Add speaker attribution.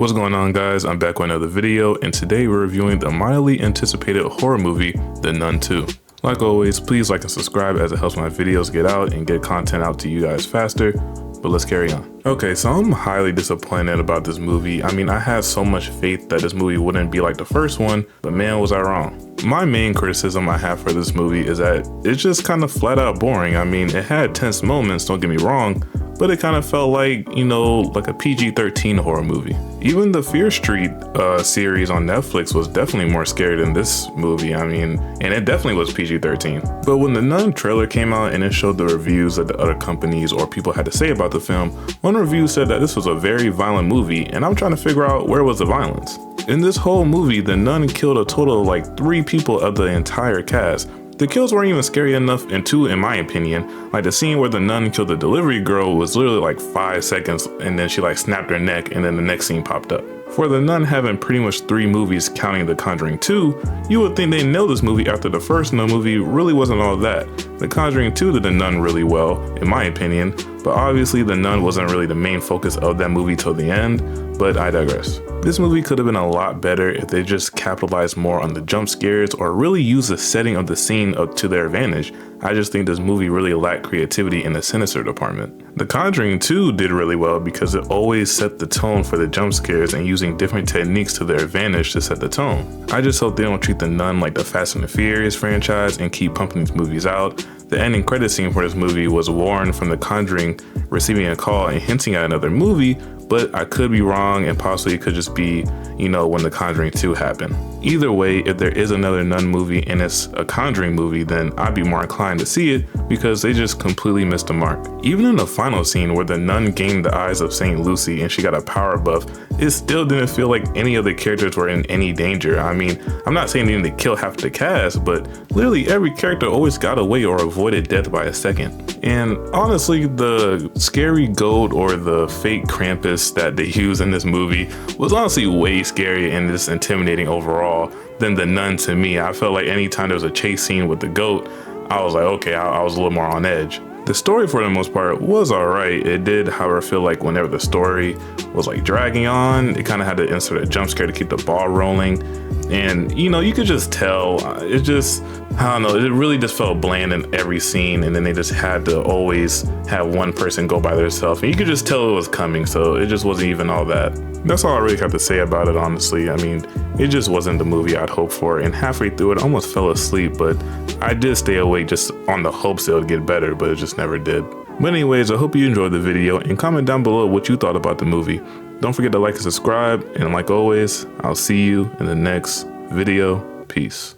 Speaker 1: What's going on, guys? I'm back with another video, and today we're reviewing the mildly anticipated horror movie, The Nun 2. Like always, please like and subscribe as it helps my videos get out and get content out to you guys faster, but let's carry on. Okay, so I'm highly disappointed about this movie. I mean, I had so much faith that this movie wouldn't be like the first one, but man, was I wrong. My main criticism I have for this movie is that it's just kind of flat out boring. I mean, it had tense moments, don't get me wrong, but it kind of felt like, you know, like a PG-13 horror movie. Even the Fear Street series on Netflix was definitely more scary than this movie. I mean, and it definitely was PG-13. But when the Nun trailer came out and it showed the reviews that the other companies or people had to say about the film, one review said that this was a very violent movie, and I'm trying to figure out where was the violence. In this whole movie, the Nun killed a total of like 3 people of the entire cast. The kills weren't even scary enough, and two, in my opinion, like the scene where the nun killed the delivery girl was literally like 5 seconds, and then she like snapped her neck, and then the next scene popped up. For the Nun having pretty much 3 movies counting The Conjuring 2, you would think they nailed this movie after the first Nun movie really wasn't all that. The Conjuring 2 did the Nun really well, in my opinion, but obviously the Nun wasn't really the main focus of that movie till the end, but I digress. This movie could have been a lot better if they just capitalized more on the jump scares or really used the setting of the scene up to their advantage. I just think this movie really lacked creativity in the sinister department. The Conjuring 2 did really well because it always set the tone for the jump scares and using different techniques to their advantage to set the tone. I just hope they don't treat the Nun like the Fast and the Furious franchise and keep pumping these movies out. The ending credit scene for this movie was Warren from The Conjuring receiving a call and hinting at another movie, but I could be wrong and possibly it could just be, you know, when The Conjuring 2 happened. Either way, if there is another Nun movie and it's a Conjuring movie, then I'd be more inclined to see it because they just completely missed the mark. Even in the final scene where the Nun gained the eyes of St. Lucy and she got a power buff, it still didn't feel like any of the characters were in any danger. I mean, I'm not saying they need to kill half the cast, but literally every character always got away or avoided death by a second. And honestly, the scary goat or the fake Krampus that they use in this movie was honestly way scarier and just intimidating overall than the Nun to me. I felt like anytime there was a chase scene with the goat, I was like, okay, I was a little more on edge. The story for the most part was alright. It did, however, feel like whenever the story was like dragging on, it kind of had to insert a jump scare to keep the ball rolling. And you know, you could just tell, it just, I don't know, it really just felt bland in every scene, and then they just had to always have one person go by themselves, and you could just tell it was coming, so it just wasn't even all that. That's all I really have to say about it, honestly. I mean, it just wasn't the movie I'd hoped for, and halfway through it I almost fell asleep, but I did stay awake just on the hopes it would get better, but it just never did. But anyways, I hope you enjoyed the video, and comment down below what you thought about the movie. Don't forget to like and subscribe, and like always, I'll see you in the next video. Peace.